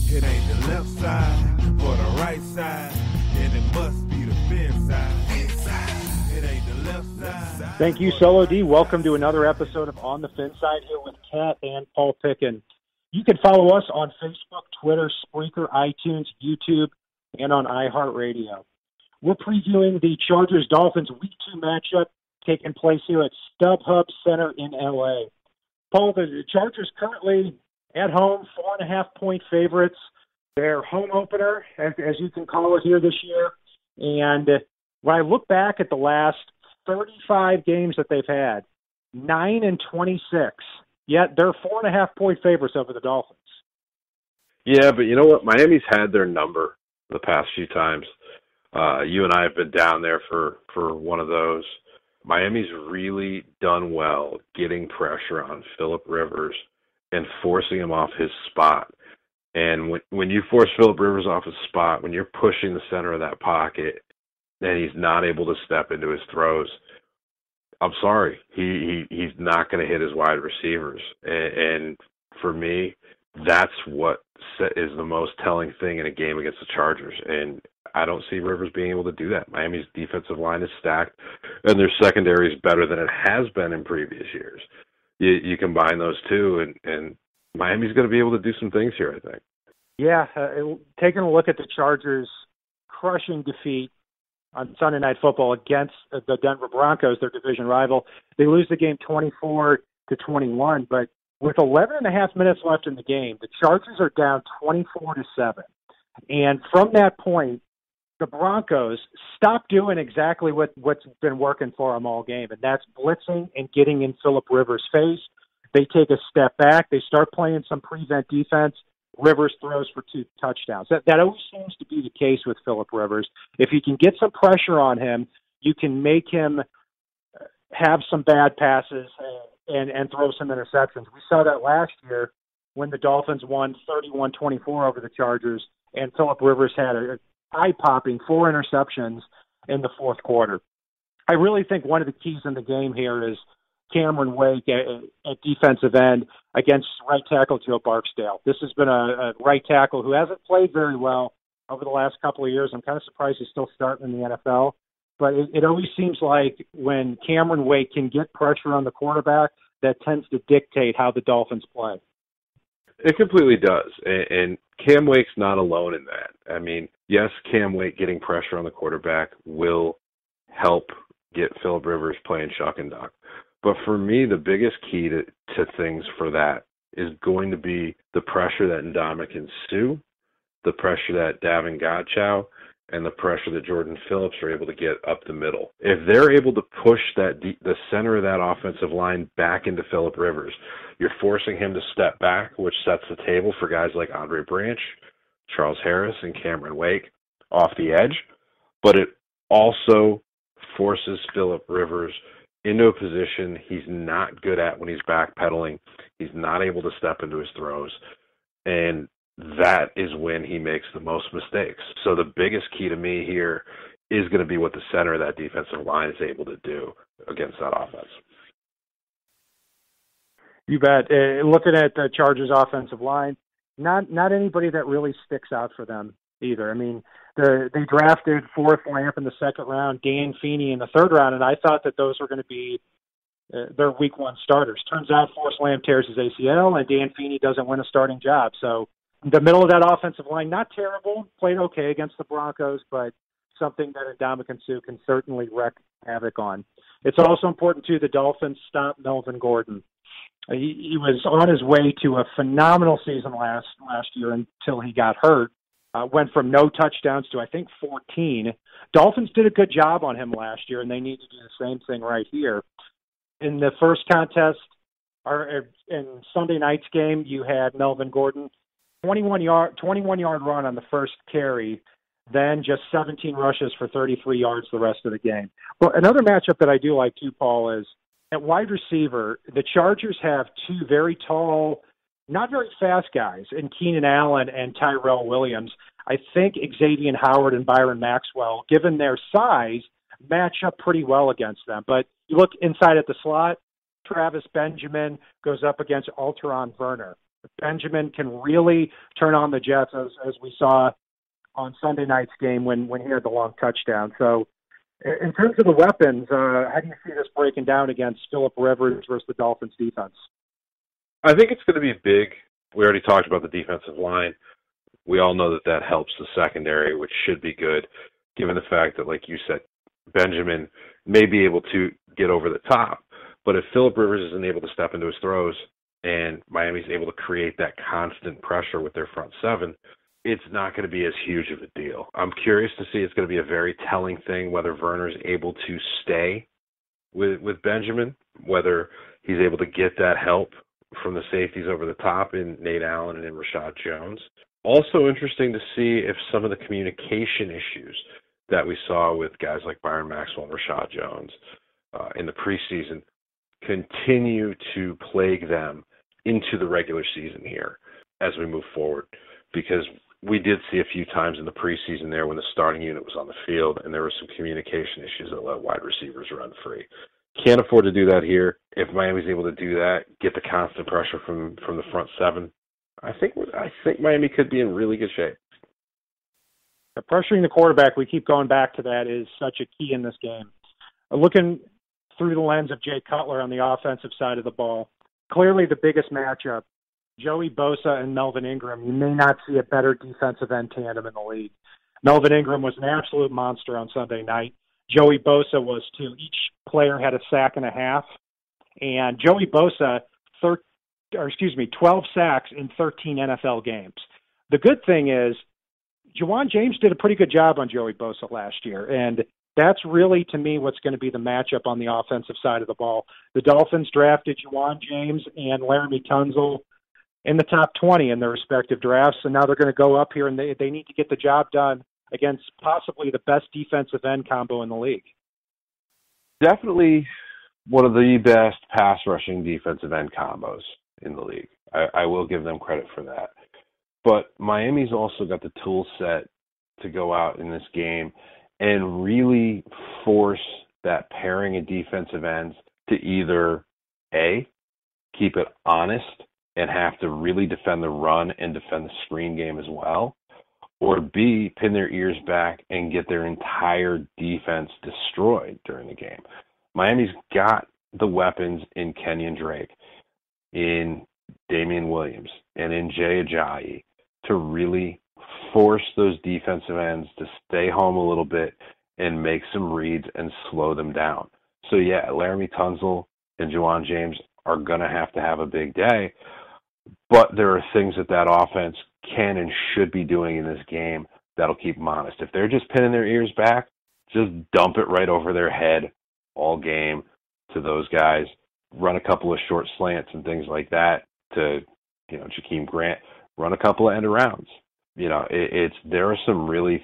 It ain't the left side or the right side, then it must be the fin side. It ain't the left side. Thank you, Solo D. Welcome to another episode of On the Fin Side here with Kat and Paul Picken. You can follow us on Facebook, Twitter, Spreaker, iTunes, YouTube, and on iHeartRadio. We're previewing the Chargers-Dolphins Week 2 matchup taking place here at StubHub Center in L.A. Paul, the Chargers currently at home, 4.5-point favorites. Their home opener, as you can call it here this year. And when I look back at the last 35 games that they've had, 9-26, yet they're 4.5-point favorites over the Dolphins. Yeah, but you know what? Miami's had their number the past few times. You and I have been down there for one of those. Miami's really done well getting pressure on Phillip Rivers and forcing him off his spot. And when you force Phillip Rivers off his spot, when you're pushing the center of that pocket and he's not able to step into his throws, I'm sorry, he's not going to hit his wide receivers. And for me, that's what is the most telling thing in a game against the Chargers. And I don't see Rivers being able to do that. Miami's defensive line is stacked, and their secondary is better than it has been in previous years. You combine those two, and Miami's going to be able to do some things here, I think. Yeah, taking a look at the Chargers' crushing defeat on Sunday Night Football against the Denver Broncos, their division rival, they lose the game 24-21, but with 11 and a half minutes left in the game, the Chargers are down 24-7. And from that point, the Broncos stopped doing exactly what's been working for them all game, and that's blitzing and getting in Phillip Rivers' face. They take a step back. They start playing some prevent defense. Rivers throws for 2 touchdowns. That always seems to be the case with Phillip Rivers. If you can get some pressure on him, you can make him have some bad passes and throw some interceptions. We saw that last year when the Dolphins won 31-24 over the Chargers, and Phillip Rivers had an eye-popping 4 interceptions in the fourth quarter. I really think one of the keys in the game here is Cameron Wake at defensive end against right tackle Joe Barksdale. This has been a right tackle who hasn't played very well over the last couple of years. I'm kind of surprised he's still starting in the NFL. But it always seems like when Cameron Wake can get pressure on the quarterback, that tends to dictate how the Dolphins play. It completely does. And Cam Wake's not alone in that. I mean, yes, Cam Wake getting pressure on the quarterback will help get Phillip Rivers playing shuck and duck. But for me, the biggest key to things for that is going to be the pressure that Ndamukong Suh, the pressure that Davin Godchow, and the pressure that Jordan Phillips are able to get up the middle. If they're able to push the center of that offensive line back into Phillip Rivers, you're forcing him to step back, which sets the table for guys like Andre Branch, Charles Harris, and Cameron Wake off the edge. But it also forces Phillip Rivers into a position he's not good at when he's backpedaling. He's not able to step into his throws. And that is when he makes the most mistakes. So the biggest key to me here is going to be what the center of that defensive line is able to do against that offense. You bet. Looking at the Chargers' offensive line, not anybody that really sticks out for them either. I mean, they drafted Forrest Lamp in the second round, Dan Feeney in the third round, and I thought that those were going to be their week 1 starters. Turns out Forrest Lamp tears his ACL, and Dan Feeney doesn't win a starting job. So the middle of that offensive line, not terrible, played okay against the Broncos, but something that Ndamukong Suh can certainly wreak havoc on. It's also important, too, the Dolphins stop Melvin Gordon. He was on his way to a phenomenal season last year until he got hurt. Went from no touchdowns to, I think, 14. Dolphins did a good job on him last year, and they need to do the same thing right here. In the first contest, or in Sunday night's game, you had Melvin Gordon, 21-yard run on the first carry, then just 17 rushes for 33 yards the rest of the game. Well, another matchup that I do like too, Paul, is at wide receiver, the Chargers have 2 very tall, not very fast guys in Keenan Allen and Tyrell Williams. I think Xavier Howard and Byron Maxwell, given their size, match up pretty well against them. But you look inside at the slot, Travis Benjamin goes up against Alteron Werner. Benjamin can really turn on the Jets, as we saw on Sunday night's game when he had the long touchdown. So in terms of the weapons, how do you see this breaking down against Phillip Rivers versus the Dolphins defense? I think it's going to be big. We already talked about the defensive line. We all know that helps the secondary, which should be good, given the fact that, like you said, Benjamin may be able to get over the top. But if Phillip Rivers isn't able to step into his throws and Miami's able to create that constant pressure with their front seven, it's not going to be as huge of a deal. I'm curious to see. It's going to be a very telling thing whether Werner's able to stay with Benjamin, whether he's able to get that help from the safeties over the top in Nate Allen and in Rashad Jones. Also interesting to see if some of the communication issues that we saw with guys like Byron Maxwell and Rashad Jones in the preseason continue to plague them into the regular season here as we move forward, because we did see a few times in the preseason there when the starting unit was on the field and there were some communication issues that let wide receivers run free. Can't afford to do that here. If Miami's able to do that, get the constant pressure from the front seven, I think Miami could be in really good shape. Pressuring the quarterback, we keep going back to that, is such a key in this game. Looking through the lens of Jay Cutler on the offensive side of the ball, clearly the biggest matchup, Joey Bosa and Melvin Ingram. You may not see a better defensive end tandem in the league. Melvin Ingram was an absolute monster on Sunday night. Joey Bosa was too. Each player had a sack and a half. And Joey Bosa, 12 sacks in 13 NFL games. The good thing is, Juwan James did a pretty good job on Joey Bosa last year, and that's really, to me, what's going to be the matchup on the offensive side of the ball. The Dolphins drafted Juwan James and Laramie Tunsil in the top 20 in their respective drafts, and now they're going to go up here, and they need to get the job done against possibly the best defensive end combo in the league. Definitely one of the best pass rushing defensive end combos in the league. I will give them credit for that. But Miami's also got the tool set to go out in this game and really force that pairing of defensive ends to either A, keep it honest and have to really defend the run and defend the screen game as well, or B, pin their ears back and get their entire defense destroyed during the game. Miami's got the weapons in Kenyon Drake, in Damian Williams, and in Jay Ajayi to really force those defensive ends to stay home a little bit and make some reads and slow them down. So, yeah, Laramie Tunsil and Juwan James are going to have a big day, but there are things that offense can and should be doing in this game that'll keep them honest. If they're just pinning their ears back, just dump it right over their head all game to those guys, run a couple of short slants and things like that to, Jakeem Grant, run a couple of end arounds. There are some really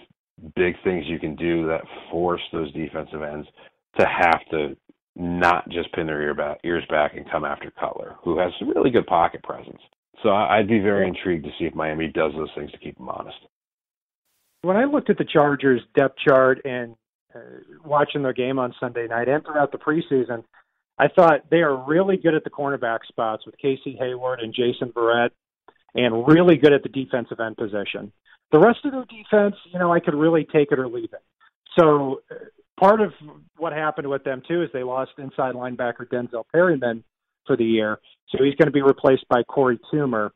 big things you can do that force those defensive ends to have to not just pin their ears back and come after Cutler, who has some really good pocket presence. So I'd be very intrigued to see if Miami does those things to keep them honest. When I looked at the Chargers depth chart and watching their game on Sunday night and throughout the preseason, I thought they are really good at the cornerback spots with Casey Hayward and Jason Verrett, and really good at the defensive end position. The rest of their defense, I could really take it or leave it. So part of what happened with them, too, is they lost inside linebacker Denzel Perryman for the year. So he's going to be replaced by Corey Toomer.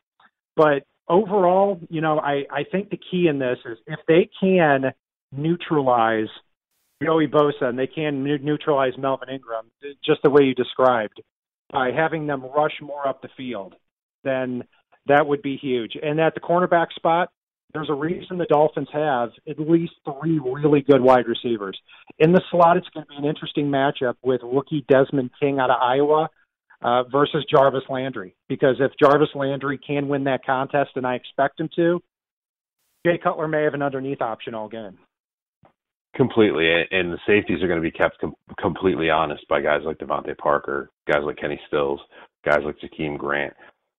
But overall, I think the key in this is if they can neutralize Joey Bosa and they can neutralize Melvin Ingram, just the way you described, by having them rush more up the field, then that would be huge. And at the cornerback spot, there's a reason the Dolphins have at least 3 really good wide receivers. In the slot, it's going to be an interesting matchup with rookie Desmond King out of Iowa versus Jarvis Landry. Because if Jarvis Landry can win that contest, and I expect him to, Jay Cutler may have an underneath option all game. Completely. And the safeties are going to be kept completely honest by guys like Devontae Parker, guys like Kenny Stills, guys like Jakeem Grant.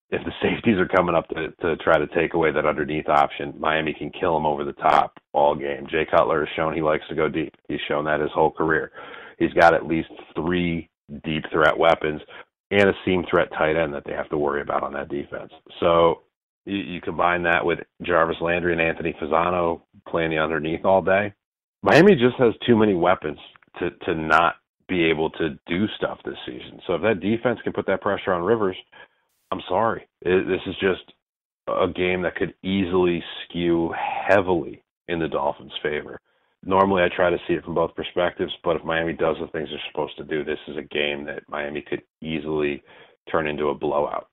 If the safeties are coming up to try to take away that underneath option, Miami can kill them over the top all game. Jay Cutler has shown he likes to go deep. He's shown that his whole career. He's got at least 3 deep threat weapons. and a seam threat tight end that they have to worry about on that defense. So you combine that with Jarvis Landry and Anthony Fasano playing the underneath all day. Miami just has too many weapons to not be able to do stuff this season. So if that defense can put that pressure on Rivers, I'm sorry. This is just a game that could easily skew heavily in the Dolphins' favor. Normally I try to see it from both perspectives, but if Miami does the things they're supposed to do, this is a game that Miami could easily turn into a blowout.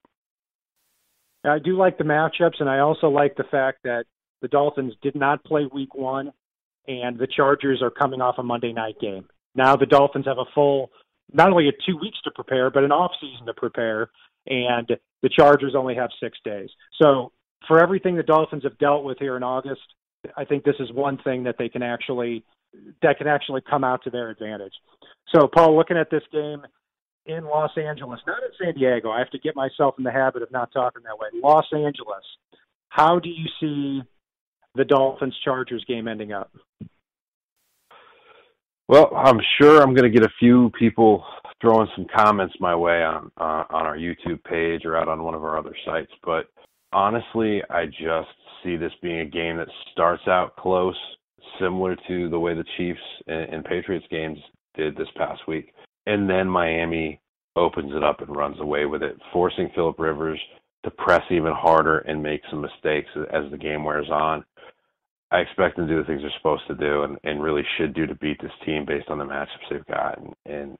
I do like the matchups, and I also like the fact that the Dolphins did not play week 1, and the Chargers are coming off a Monday night game. Now the Dolphins have a full, not only 2 weeks to prepare, but an off season to prepare, and the Chargers only have 6 days. So for everything the Dolphins have dealt with here in August, I think this is one thing that can actually come out to their advantage. So, Paul, looking at this game in Los Angeles, not in San Diego, I have to get myself in the habit of not talking that way. Los Angeles, how do you see the Dolphins-Chargers game ending up? Well, I'm sure I'm going to get a few people throwing some comments my way on our YouTube page or out on one of our other sites, but honestly, I just see this being a game that starts out close, similar to the way the Chiefs and Patriots games did this past week. And then Miami opens it up and runs away with it, forcing Phillip Rivers to press even harder and make some mistakes as the game wears on. I expect them to do the things they're supposed to do and really should do to beat this team based on the matchups they've got. And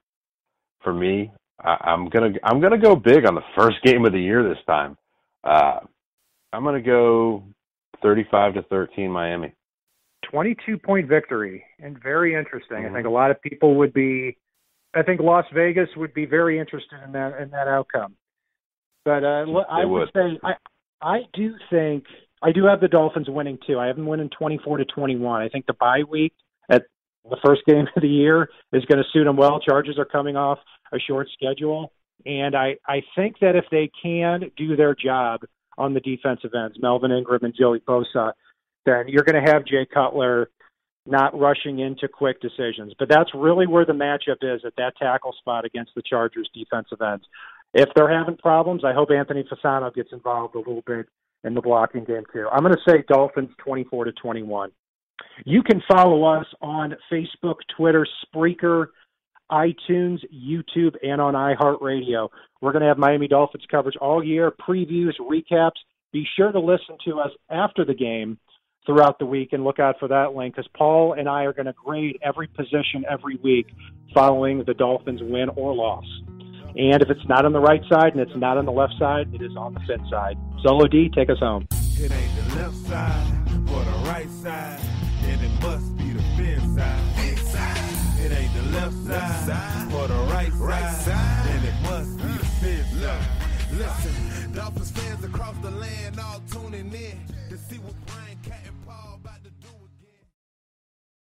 for me, I'm gonna go big on the first game of the year this time. I'm gonna go 35-13 Miami. 22-point victory, and very interesting. Mm-hmm. I think a lot of people would be. I think Las Vegas would be very interested in that outcome. But I would say I do think I do have the Dolphins winning too. I have them winning 24-21. I think the bye week at the first game of the year is going to suit them well. Chargers are coming off a short schedule, and I think that if they can do their job on the defensive ends, Melvin Ingram and Joey Bosa, then you're going to have Jay Cutler not rushing into quick decisions. But that's really where the matchup is, at that tackle spot against the Chargers defensive ends. If they're having problems, I hope Anthony Fasano gets involved a little bit in the blocking game too. I'm going to say Dolphins 24-21. You can follow us on Facebook, Twitter, Spreaker, iTunes, YouTube, and on iHeartRadio. We're going to have Miami Dolphins coverage all year, previews, recaps. Be sure to listen to us after the game throughout the week and look out for that link, because Paul and I are going to grade every position every week following the Dolphins win or loss. And if it's not on the right side and it's not on the left side, it is on the fin side. Solo D, take us home. It ain't the left side or the right side, and it must be the fin side. It ain't the left side or the right side, and it must be the fin side. Listen, Dolphins fans across the land all tuning in to see what Brian Cat and Paul